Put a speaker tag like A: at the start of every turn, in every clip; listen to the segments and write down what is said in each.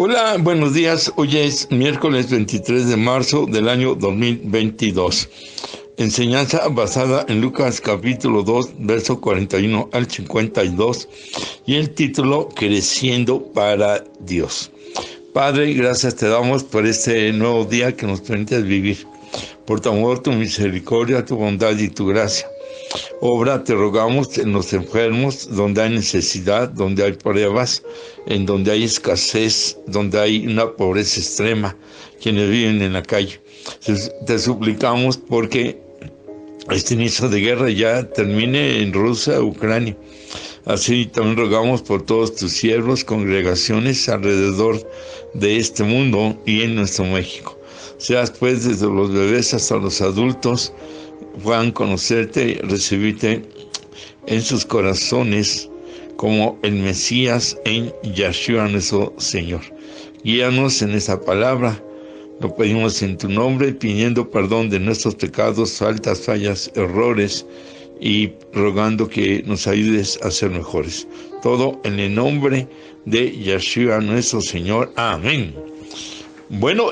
A: Hola, buenos días. Hoy es miércoles 23 de marzo del año 2022. Enseñanza basada en Lucas capítulo 2, verso 41 al 52 y el título Creciendo para Dios. Padre, gracias te damos por este nuevo día que nos permites vivir. Por tu amor, tu misericordia, tu bondad y tu gracia. Obra, te rogamos, en los enfermos, donde hay necesidad, donde hay pruebas, en donde hay escasez, donde hay una pobreza extrema, quienes viven en la calle. Te suplicamos porque este inicio de guerra ya termine en Rusia, Ucrania. Así también rogamos por todos tus siervos, congregaciones alrededor de este mundo y en nuestro México. Seas pues desde los bebés hasta los adultos, puedan conocerte, recibirte en sus corazones como el Mesías en Yeshua nuestro Señor. Guíanos en esa palabra, lo pedimos en tu nombre, pidiendo perdón de nuestros pecados, fallas, errores, y rogando que nos ayudes a ser mejores. Todo en el nombre de Yeshua nuestro Señor. Amén. Bueno,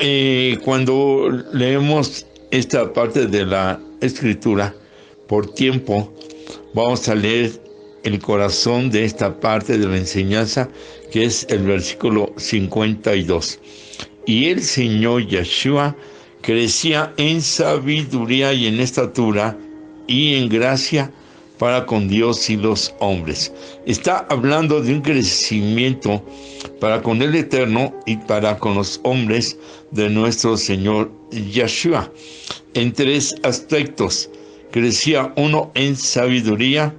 A: cuando leemos esta parte de la Escritura, por tiempo, vamos a leer el corazón de esta parte de la enseñanza, que es el versículo 52. Y el Señor Yeshua crecía en sabiduría y en estatura y en gracia para con Dios y los hombres. Está hablando de un crecimiento para con el Eterno y para con los hombres de nuestro Señor Yeshua. En tres aspectos. Crecía uno en sabiduría,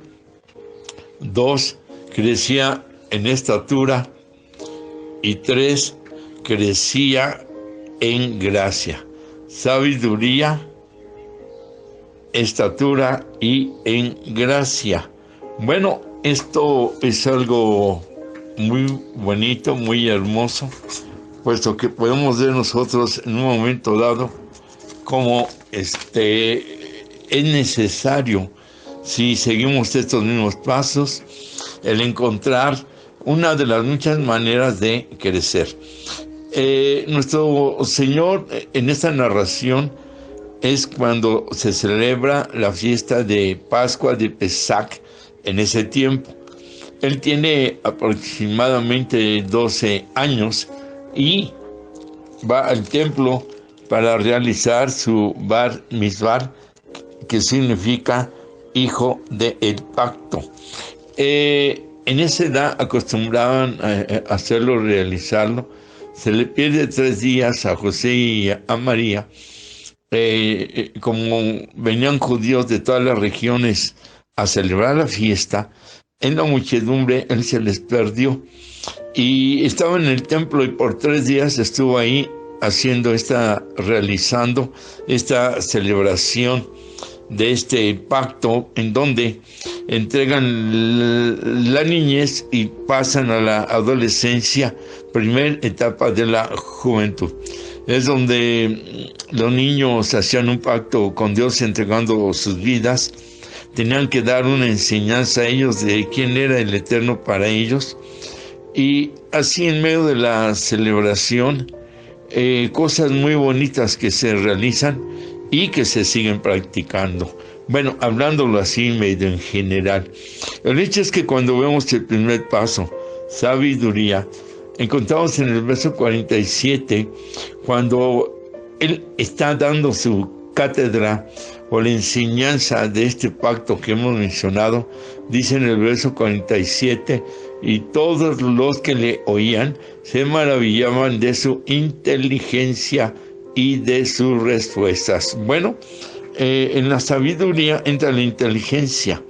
A: dos, crecía en estatura y tres, crecía en gracia. Sabiduría, estatura y en gracia. Bueno, esto es algo muy bonito, muy hermoso, puesto que podemos ver nosotros en un momento dado cómo es necesario, si seguimos estos mismos pasos, el encontrar una de las muchas maneras de crecer. Nuestro Señor en esta narración es cuando se celebra la fiesta de Pascua de Pesach en ese tiempo. Él tiene aproximadamente 12 años y va al templo para realizar su bar mitzvah, que significa hijo del pacto. En esa edad acostumbraban a hacerlo, realizarlo. Se le pierde 3 días a José y a María. Como venían judíos de todas las regiones a celebrar la fiesta, en la muchedumbre él se les perdió y estaba en el templo, y por 3 días estuvo ahí realizando esta celebración de este pacto, en donde entregan la niñez y pasan a la adolescencia, primera etapa de la juventud. Es donde los niños hacían un pacto con Dios entregando sus vidas. Tenían que dar una enseñanza a ellos de quién era el Eterno para ellos. Y así, en medio de la celebración, cosas muy bonitas que se realizan y que se siguen practicando. Bueno, hablándolo así medio en general, el hecho es que cuando vemos el primer paso, sabiduría, encontramos en el verso 47, cuando él está dando su cátedra o la enseñanza de este pacto que hemos mencionado, dice en el verso 47, y todos los que le oían se maravillaban de su inteligencia y de sus respuestas. Bueno, en la sabiduría entra la inteligencia.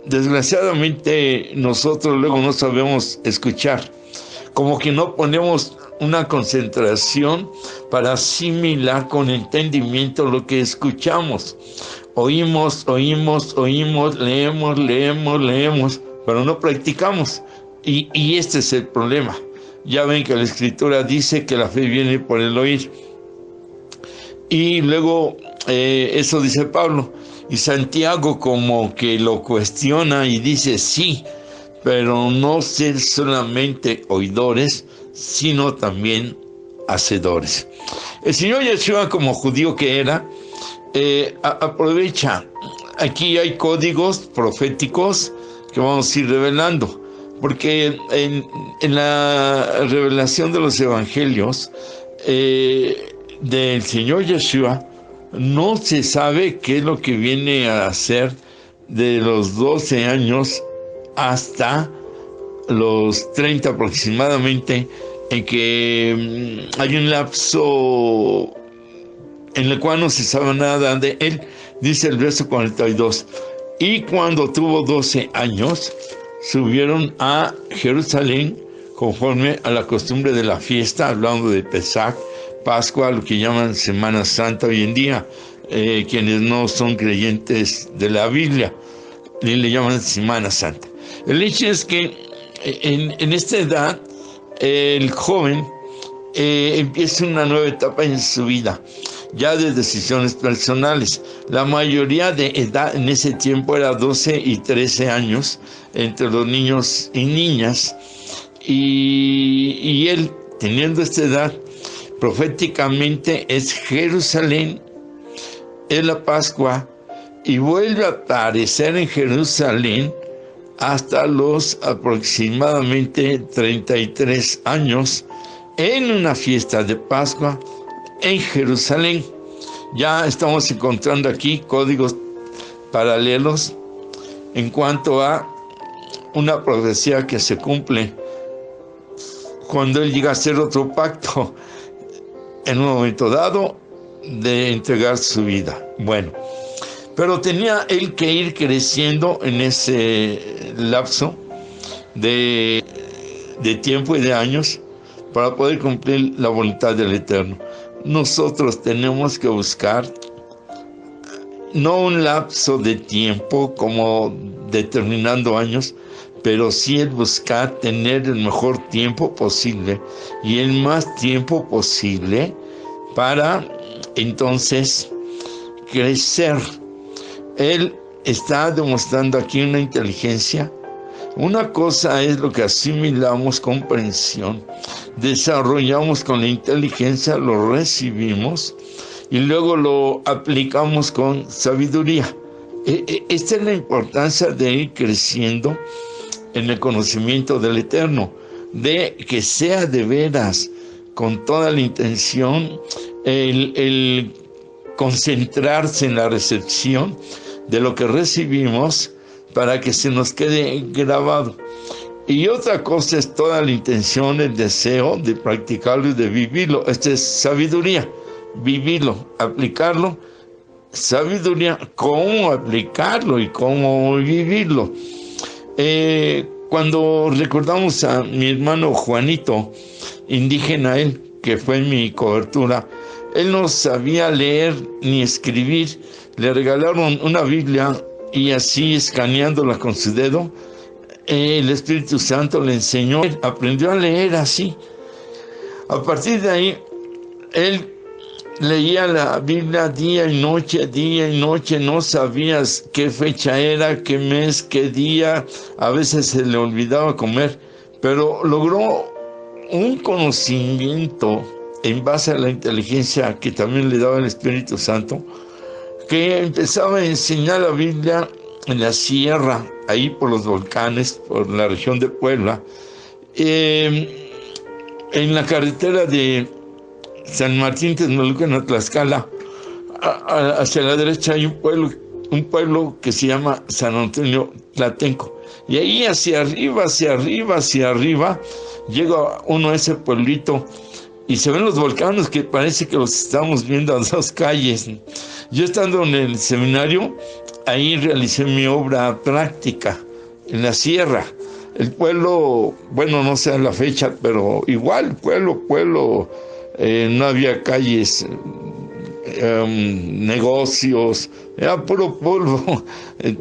A: Desgraciadamente nosotros luego no sabemos escuchar, como que no ponemos una concentración para asimilar con entendimiento lo que escuchamos. Oímos, leemos, pero no practicamos. Y este es el problema. Ya ven que la Escritura dice que la fe viene por el oír. Y luego eso dice Pablo. Y Santiago como que lo cuestiona y dice, sí, pero no ser solamente oidores, sino también hacedores. El Señor Yeshua, como judío que era, aprovecha. Aquí hay códigos proféticos que vamos a ir revelando, porque en la revelación de los evangelios del Señor Yeshua no se sabe qué es lo que viene a hacer de los 12 años hasta los 30 aproximadamente, en que hay un lapso en el cual no se sabe nada de él. Dice el verso 42, y cuando tuvo 12 años, subieron a Jerusalén conforme a la costumbre de la fiesta, hablando de Pesach, Pascua, lo que llaman Semana Santa hoy en día, quienes no son creyentes de la Biblia, le llaman Semana Santa. El hecho es que en esta edad, el joven empieza una nueva etapa en su vida, ya de decisiones personales. La mayoría de edad en ese tiempo era 12 y 13 años entre los niños y niñas, y él, teniendo esta edad, proféticamente es Jerusalén, es la Pascua, y vuelve a aparecer en Jerusalén hasta los aproximadamente 33 años en una fiesta de Pascua en Jerusalén. Ya estamos encontrando aquí códigos paralelos en cuanto a una profecía que se cumple cuando él llega a hacer otro pacto en un momento dado de entregar su vida. Bueno, pero tenía él que ir creciendo en ese lapso de tiempo y de años para poder cumplir la voluntad del Eterno. Nosotros tenemos que buscar no un lapso de tiempo como determinando años, pero sí el buscar tener el mejor tiempo posible y el más tiempo posible para entonces crecer. Él está demostrando aquí una inteligencia. Una cosa es lo que asimilamos, comprensión, desarrollamos con la inteligencia, lo recibimos y luego lo aplicamos con sabiduría. Esta es la importancia de ir creciendo en el conocimiento del Eterno, de que sea de veras, con toda la intención, el concentrarse en la recepción de lo que recibimos para que se nos quede grabado. Y otra cosa es toda la intención, el deseo de practicarlo y de vivirlo. Esta es sabiduría, vivirlo, aplicarlo. Sabiduría, cómo aplicarlo y cómo vivirlo. Cuando recordamos a mi hermano Juanito, indígena él, que fue mi cobertura, él no sabía leer ni escribir. Le regalaron una Biblia y así, escaneándola con su dedo, el Espíritu Santo le enseñó, aprendió a leer así. A partir de ahí, él leía la Biblia día y noche, no sabías qué fecha era, qué mes, qué día, a veces se le olvidaba comer, pero logró un conocimiento en base a la inteligencia que también le daba el Espíritu Santo, que empezaba a enseñar la Biblia en la sierra, ahí por los volcanes, por la región de Puebla, en la carretera de San Martín Texmelucan a Tlaxcala, hacia la derecha hay un pueblo que se llama San Antonio Tlatenco, y ahí hacia arriba, llega uno a ese pueblito y se ven los volcanes que parece que los estamos viendo a 2 calles. Yo, estando en el seminario, ahí realicé mi obra práctica en la sierra. El pueblo, bueno, no sé la fecha, pero igual, pueblo, no había calles, negocios, era puro polvo, el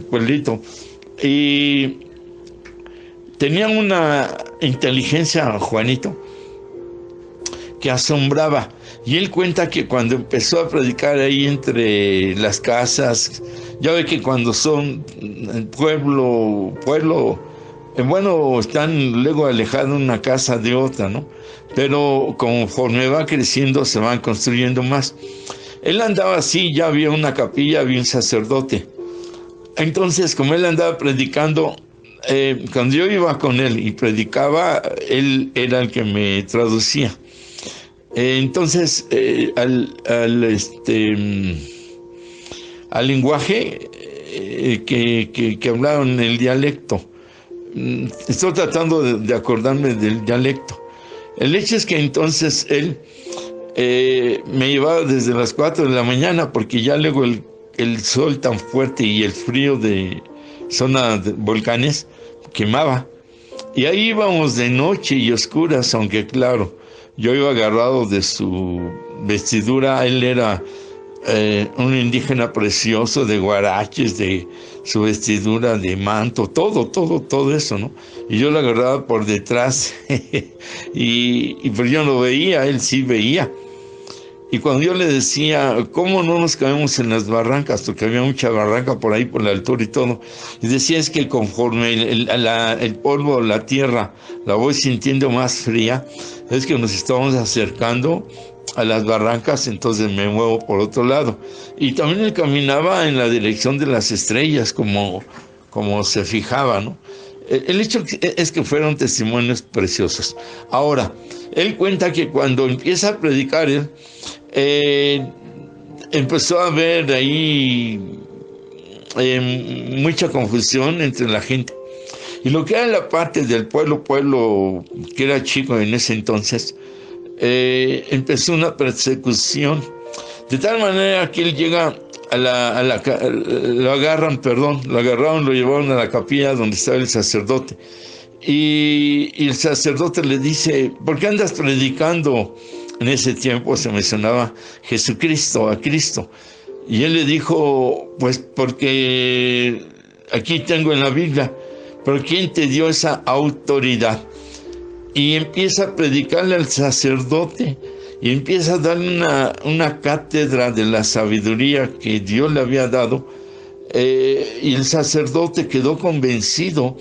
A: pueblito. Y tenía una inteligencia, Juanito, que asombraba. Y él cuenta que cuando empezó a predicar ahí entre las casas, ya ve que cuando son pueblo, bueno, están luego alejados una casa de otra, ¿no? Pero conforme va creciendo se van construyendo más. Él andaba así, ya había una capilla, había un sacerdote. Entonces, como él andaba predicando, cuando yo iba con él y predicaba, él era el que me traducía. Entonces, al lenguaje que hablaban en el dialecto, estoy tratando de acordarme del dialecto. El hecho es que entonces él me llevaba desde las 4 de la mañana, porque ya luego el sol tan fuerte y el frío de zona de volcanes quemaba. Y ahí íbamos de noche y oscuras, aunque claro, yo iba agarrado de su vestidura. Él era un indígena precioso, de guaraches, de su vestidura, de manto, todo eso, ¿no? Y yo lo agarraba por detrás pero yo no veía, él sí veía. Y cuando yo le decía, ¿cómo no nos caemos en las barrancas? Porque había mucha barranca por ahí, por la altura y todo. Y decía, es que conforme el polvo, la tierra, la voy sintiendo más fría, es que nos estamos acercando a las barrancas, entonces me muevo por otro lado. Y también él caminaba en la dirección de las estrellas, como se fijaba, ¿no? El hecho es que fueron testimonios preciosos. Ahora, él cuenta que cuando empieza a predicar, empezó a haber ahí mucha confusión entre la gente. Y lo que era la parte del pueblo que era chico en ese entonces, empezó una persecución, de tal manera que él llega lo agarraron, lo llevaron a la capilla donde estaba el sacerdote. Y el sacerdote le dice, ¿por qué andas predicando? En ese tiempo se mencionaba Jesucristo, a Cristo. Y él le dijo, pues porque aquí tengo en la Biblia, pero ¿quién te dio esa autoridad? Y empieza a predicarle al sacerdote y empieza a darle una cátedra de la sabiduría que Dios le había dado. Y el sacerdote quedó convencido,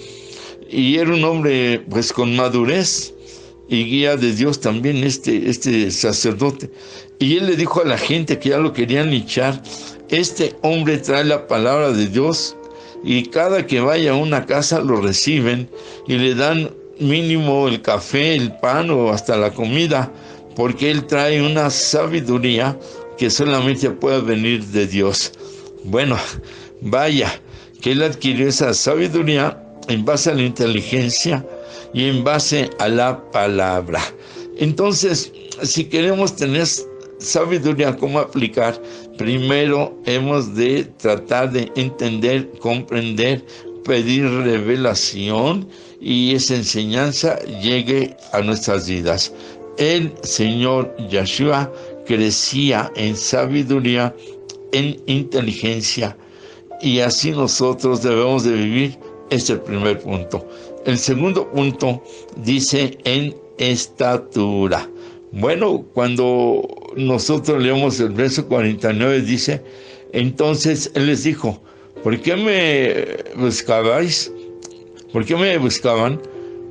A: y era un hombre pues con madurez y guía de Dios también este sacerdote. Y él le dijo a la gente que ya lo querían echar, este hombre trae la palabra de Dios, y cada que vaya a una casa lo reciben y le dan mínimo el café, el pan o hasta la comida, porque él trae una sabiduría que solamente puede venir de Dios. Bueno, vaya, que él adquirió esa sabiduría en base a la inteligencia y en base a la palabra. Entonces, si queremos tener sabiduría, cómo aplicar, primero hemos de tratar de entender, comprender, pedir revelación, y esa enseñanza llegue a nuestras vidas. El Señor Yeshua crecía en sabiduría, en inteligencia, y así nosotros debemos de vivir. Este es el primer punto. El segundo punto dice en estatura. Bueno, cuando nosotros leemos el verso 49, dice, entonces él les dijo, ¿por qué me buscabais? ¿Por qué me buscaban?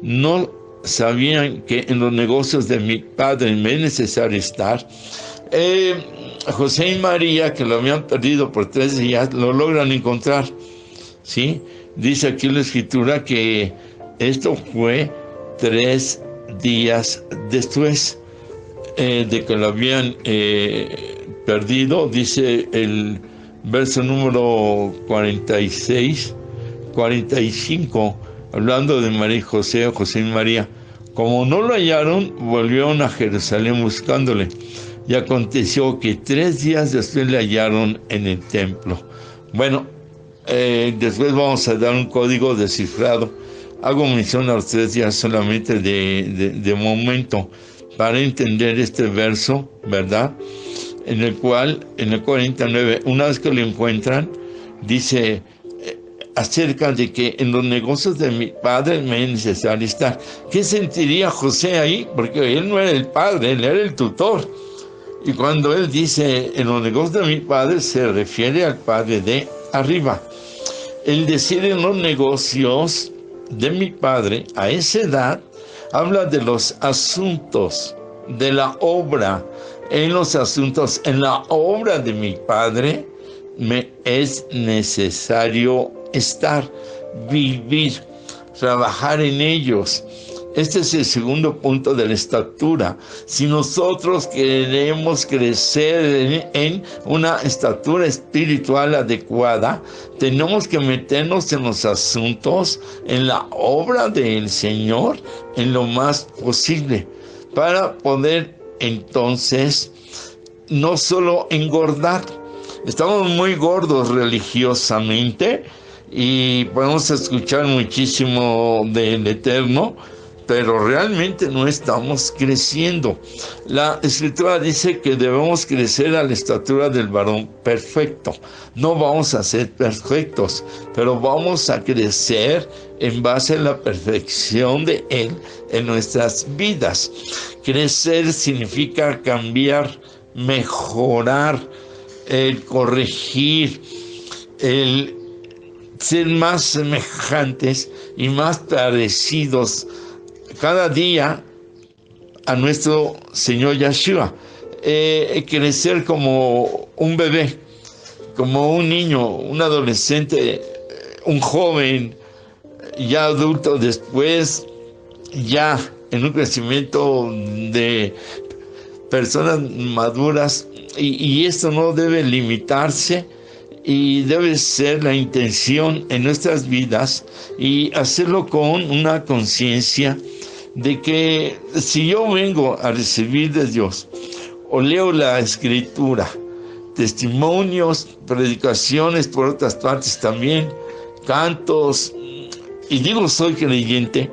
A: ¿No sabían que en los negocios de mi padre me es necesario estar? José y María, que lo habían perdido por 3 días, lo logran encontrar, ¿sí? Dice aquí en la escritura que esto fue 3 días después de que lo habían perdido. Dice el verso número 46, 45, hablando de María y José y María. Como no lo hallaron, volvieron a Jerusalén buscándole. Y aconteció que 3 días después le hallaron en el templo. Bueno, después vamos a dar un código descifrado. Hago mención a los 3 días solamente de momento, para entender este verso, ¿verdad? En el cual, en el 49, una vez que lo encuentran, dice acerca de que en los negocios de mi padre me es necesario estar. ¿Qué sentiría José ahí? Porque él no era el padre, él era el tutor. Y cuando él dice en los negocios de mi Padre, se refiere al Padre de arriba. El decir en los negocios de mi Padre, a esa edad, habla de los asuntos, de la obra. En los asuntos, en la obra de mi Padre, me es necesario estar, vivir, trabajar en ellos. Este es el segundo punto de la estatura. Si nosotros queremos crecer en una estatura espiritual adecuada, tenemos que meternos en los asuntos, en la obra del Señor, en lo más posible, para poder entonces no solo engordar. Estamos muy gordos religiosamente y podemos escuchar muchísimo del Eterno, pero realmente no estamos creciendo. La Escritura dice que debemos crecer a la estatura del varón perfecto. No vamos a ser perfectos, pero vamos a crecer en base a la perfección de Él en nuestras vidas. Crecer significa cambiar, mejorar, el corregir, el ser más semejantes y más parecidos cada día a nuestro Señor Yeshua. Crecer como un bebé, como un niño, un adolescente, un joven, ya adulto, después ya en un crecimiento de personas maduras, y esto no debe limitarse y debe ser la intención en nuestras vidas, y hacerlo con una conciencia de que si yo vengo a recibir de Dios o leo la Escritura, testimonios, predicaciones por otras partes también, cantos, y digo soy creyente,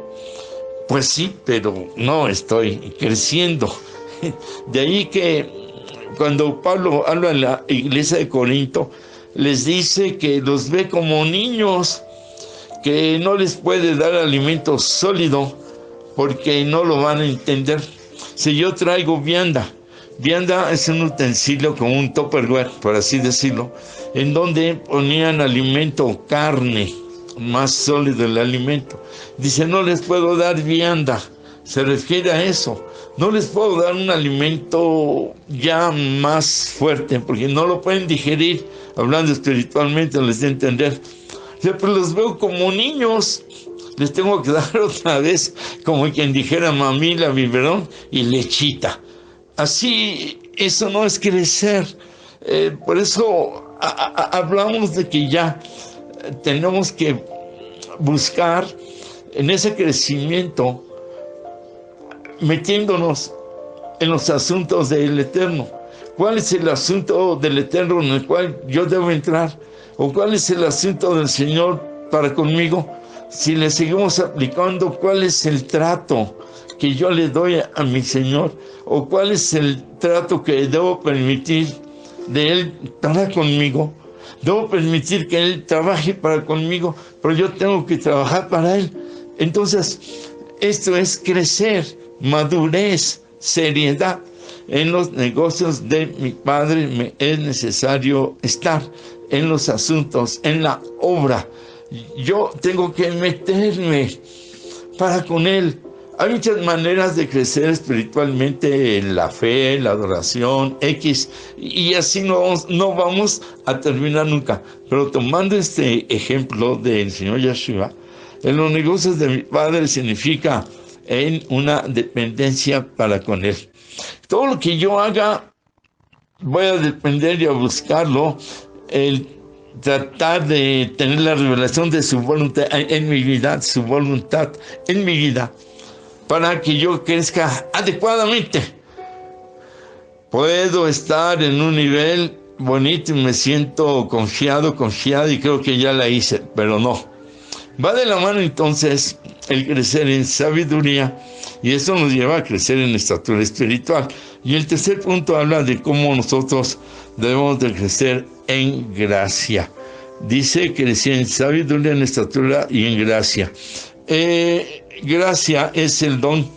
A: pues sí, pero no estoy creciendo. De ahí que cuando Pablo habla en la iglesia de Corinto, les dice que los ve como niños, que no les puede dar alimento sólido porque no lo van a entender. Si yo traigo vianda es un utensilio como un Tupperware, por así decirlo, en donde ponían alimento, carne, más sólido el alimento. Dice, no les puedo dar vianda, se refiere a eso. No les puedo dar un alimento ya más fuerte, porque no lo pueden digerir. Hablando espiritualmente, les de entender. Pero los veo como niños. Les tengo que dar otra vez, como quien dijera, mamila, biberón y lechita. Así, eso no es crecer. Por eso hablamos de que ya tenemos que buscar en ese crecimiento, metiéndonos en los asuntos del Eterno. ¿Cuál es el asunto del Eterno en el cual yo debo entrar? ¿O cuál es el asunto del Señor para conmigo? Si le seguimos aplicando, ¿cuál es el trato que yo le doy a mi Señor? ¿O cuál es el trato que debo permitir de Él para conmigo? Debo permitir que Él trabaje para conmigo, pero yo tengo que trabajar para Él. Entonces, esto es crecer, madurez, seriedad. En los negocios de mi Padre me es necesario estar, en los asuntos, en la obra. Yo tengo que meterme para con Él. Hay muchas maneras de crecer espiritualmente, en la fe, la adoración, y así no vamos a terminar nunca. Pero tomando este ejemplo del Señor Yeshua, en los negocios de mi Padre significa en una dependencia para con Él. Todo lo que yo haga, voy a depender y a buscarlo, el tratar de tener la revelación de su voluntad en mi vida, su voluntad en mi vida, para que yo crezca adecuadamente. Puedo estar en un nivel bonito y me siento confiado y creo que ya la hice, pero no. Va de la mano entonces el crecer en sabiduría, y eso nos lleva a crecer en estatura espiritual. Y el tercer punto habla de cómo nosotros debemos de crecer en gracia. Dice crecer en sabiduría, en estatura y en gracia. Gracia es el don,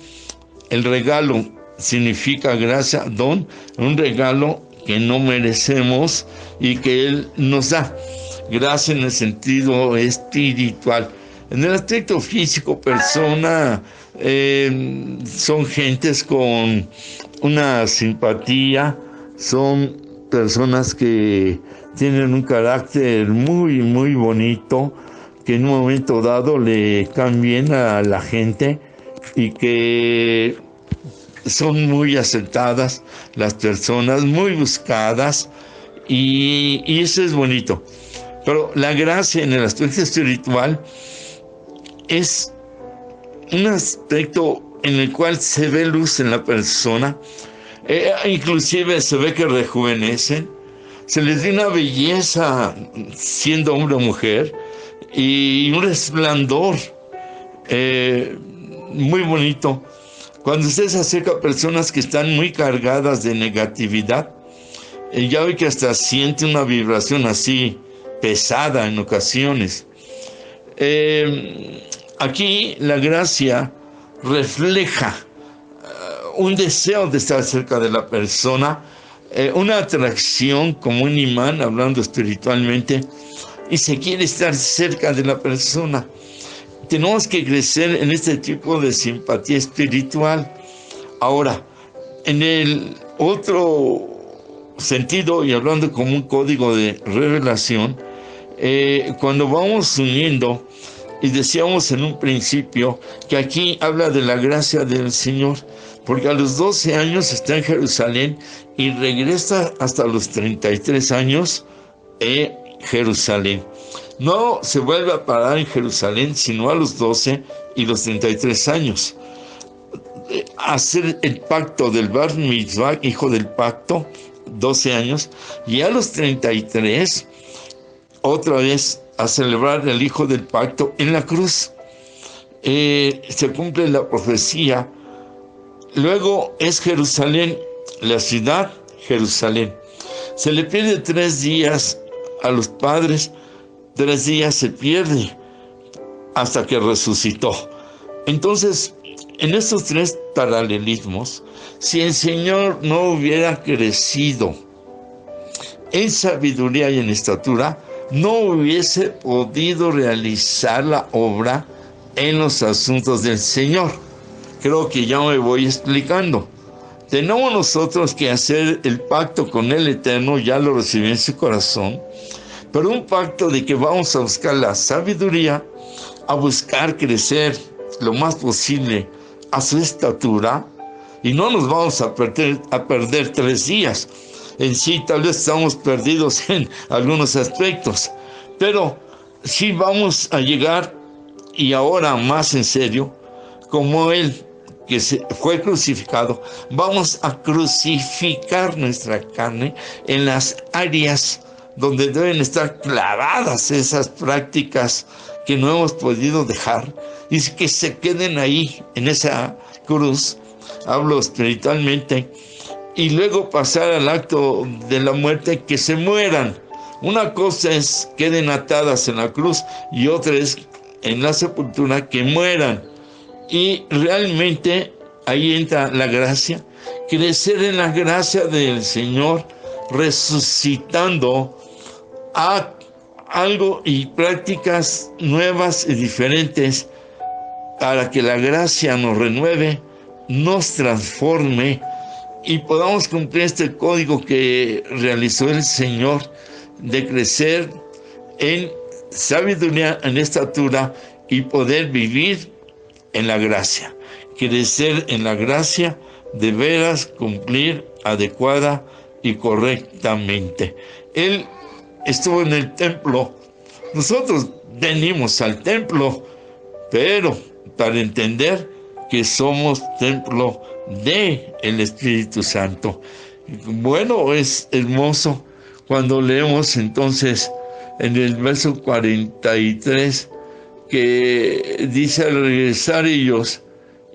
A: el regalo, significa gracia, don, un regalo que no merecemos y que Él nos da. Gracia en el sentido espiritual. En el aspecto físico, persona, son gentes con una simpatía, son personas que tienen un carácter muy, muy bonito, que en un momento dado le caen bien a la gente y que son muy aceptadas las personas, muy buscadas, y eso es bonito. Pero la gracia en el aspecto espiritual es un aspecto en el cual se ve luz en la persona, inclusive se ve que rejuvenecen, se les da una belleza siendo hombre o mujer y un resplandor muy bonito. Cuando usted se acerca a personas que están muy cargadas de negatividad, ya ve que hasta siente una vibración así pesada en ocasiones. Aquí la gracia refleja un deseo de estar cerca de la persona, una atracción como un imán, hablando espiritualmente, y se quiere estar cerca de la persona. Tenemos que crecer en este tipo de simpatía espiritual. Ahora, en el otro sentido, y hablando como un código de revelación, cuando vamos uniendo, y decíamos en un principio que aquí habla de la gracia del Señor, porque a los 12 años está en Jerusalén y regresa hasta los 33 años en Jerusalén. No se vuelve a parar en Jerusalén, sino a los 12 y los 33 años. Hacer el pacto del Bar Mitzvah, hijo del pacto, 12 años, y a los 33, otra vez a celebrar el hijo del pacto en la cruz. Se cumple la profecía. Luego es Jerusalén, la ciudad Jerusalén. Se le pierde 3 días a los padres, 3 días se pierde hasta que resucitó. Entonces, en estos 3 paralelismos, si el Señor no hubiera crecido en sabiduría y en estatura, no hubiese podido realizar la obra en los asuntos del Señor. Creo que ya me voy explicando. Tenemos nosotros que hacer el pacto con el Eterno, ya lo recibí en su corazón, pero un pacto de que vamos a buscar la sabiduría, a buscar crecer lo más posible a su estatura, y no nos vamos a perder 3 días. En sí, tal vez estamos perdidos en algunos aspectos, pero sí vamos a llegar, y ahora más en serio, como Él que fue crucificado, vamos a crucificar nuestra carne en las áreas donde deben estar clavadas esas prácticas que no hemos podido dejar, y que se queden ahí en esa cruz, hablo espiritualmente, y luego pasar al acto de la muerte, que se mueran. Una cosa es queden atadas en la cruz y otra es en la sepultura que mueran. Y realmente ahí entra la gracia, crecer en la gracia del Señor, resucitando a algo y prácticas nuevas y diferentes, para que la gracia nos renueve, nos transforme y podamos cumplir este código que realizó el Señor de crecer en sabiduría, en estatura, y poder vivir en la gracia. Crecer en la gracia, de veras cumplir adecuada y correctamente. Él estuvo en el templo. Nosotros venimos al templo, pero para entender que somos templo de el Espíritu Santo. Bueno, es hermoso cuando leemos entonces en el verso 43 que dice: al regresar ellos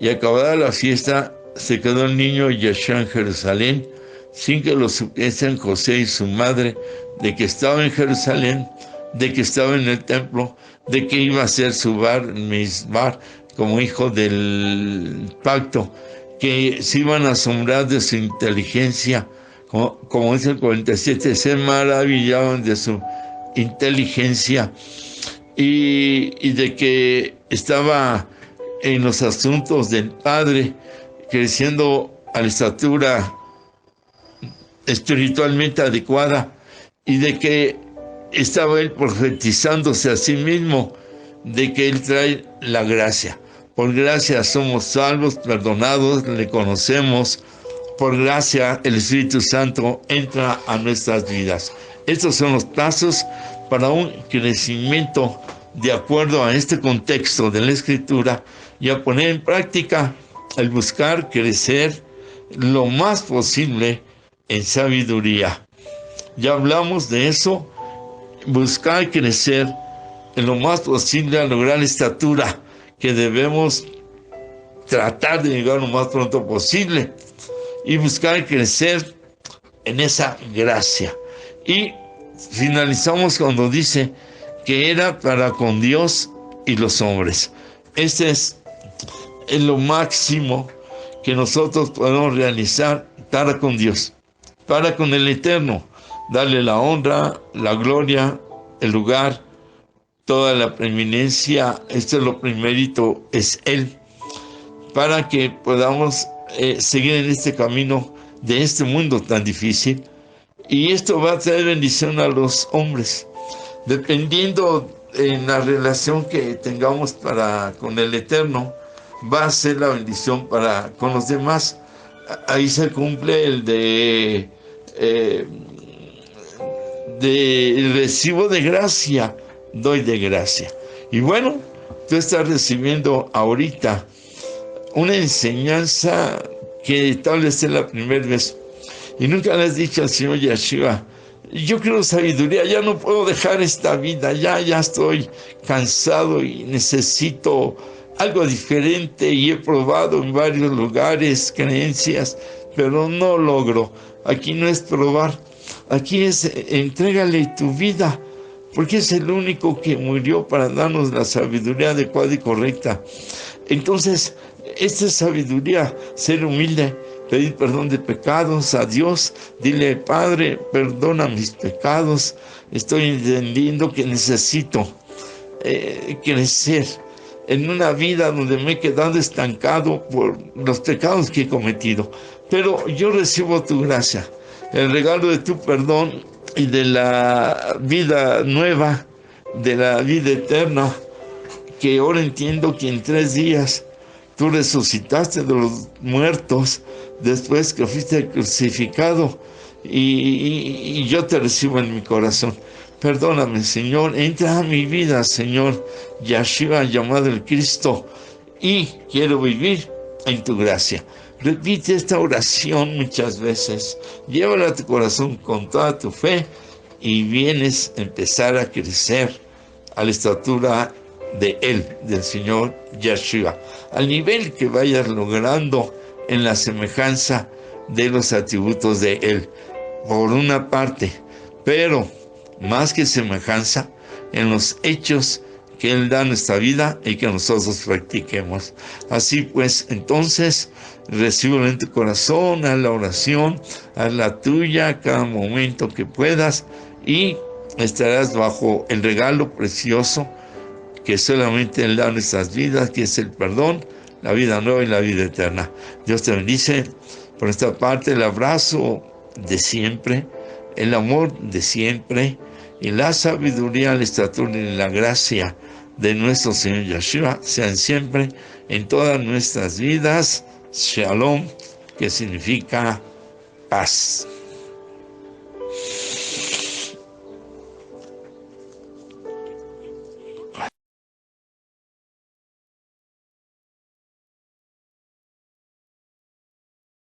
A: y acabada la fiesta, se quedó el niño Yeshua en Jerusalén, sin que lo supiesen José y su madre, de que estaba en Jerusalén, de que estaba en el templo, de que iba a ser su bar mitzvah como hijo del pacto, que se iban a asombrar de su inteligencia, como dice el 47, se maravillaban de su inteligencia y de que estaba en los asuntos del Padre, creciendo a la estatura espiritualmente adecuada, y de que estaba él profetizándose a sí mismo, de que él trae la gracia. Por gracia somos salvos, perdonados, le conocemos. Por gracia el Espíritu Santo entra a nuestras vidas. Estos son los pasos para un crecimiento de acuerdo a este contexto de la Escritura, y a poner en práctica el buscar crecer lo más posible en sabiduría. Ya hablamos de eso, buscar crecer en lo más posible a lograr la estatura que debemos tratar de llegar lo más pronto posible, y buscar crecer en esa gracia. Y finalizamos cuando dice que era para con Dios y los hombres. Este es lo máximo que nosotros podemos realizar para con Dios, para con el Eterno, darle la honra, la gloria, el lugar, toda la preeminencia. Esto es lo primerito, es Él, para que podamos seguir en este camino de este mundo tan difícil. Y esto va a traer bendición a los hombres, dependiendo en la relación que tengamos con el Eterno, va a ser la bendición para con los demás. Ahí se cumple el de recibo de gracia, doy de gracia. Y bueno, tú estás recibiendo ahorita una enseñanza que tal vez es la primera vez y nunca le has dicho al Señor Yeshua: yo quiero sabiduría, ya no puedo dejar esta vida, ya estoy cansado y necesito algo diferente, y he probado en varios lugares creencias, pero no logro. Aquí no es probar, aquí es entrégale tu vida, porque es el único que murió para darnos la sabiduría adecuada y correcta. Entonces, esta es sabiduría, ser humilde, pedir perdón de pecados a Dios, dile: Padre, perdona mis pecados, estoy entendiendo que necesito crecer en una vida donde me he quedado estancado por los pecados que he cometido, pero yo recibo tu gracia, el regalo de tu perdón y de la vida nueva, de la vida eterna, que ahora entiendo que en 3 días tú resucitaste de los muertos después que fuiste crucificado, y yo te recibo en mi corazón. Perdóname, Señor, entra a mi vida, Señor Yeshua, llamado el Cristo, y quiero vivir en tu gracia. Repite esta oración muchas veces, llévala a tu corazón con toda tu fe, y vienes a empezar a crecer a la estatura de Él, del Señor Yeshua, al nivel que vayas logrando en la semejanza de los atributos de Él, por una parte, pero más que semejanza, en los hechos que Él da a nuestra vida y que nosotros practiquemos. Así pues, entonces, recíbelo en tu corazón, haz la oración, haz la tuya a cada momento que puedas, y estarás bajo el regalo precioso que solamente Él da a nuestras vidas, que es el perdón, la vida nueva y la vida eterna. Dios te bendice. Por esta parte, el abrazo de siempre, el amor de siempre, y la sabiduría, la estatura y la gracia de nuestro Señor Yeshua sean siempre en todas nuestras vidas. Shalom, que significa paz.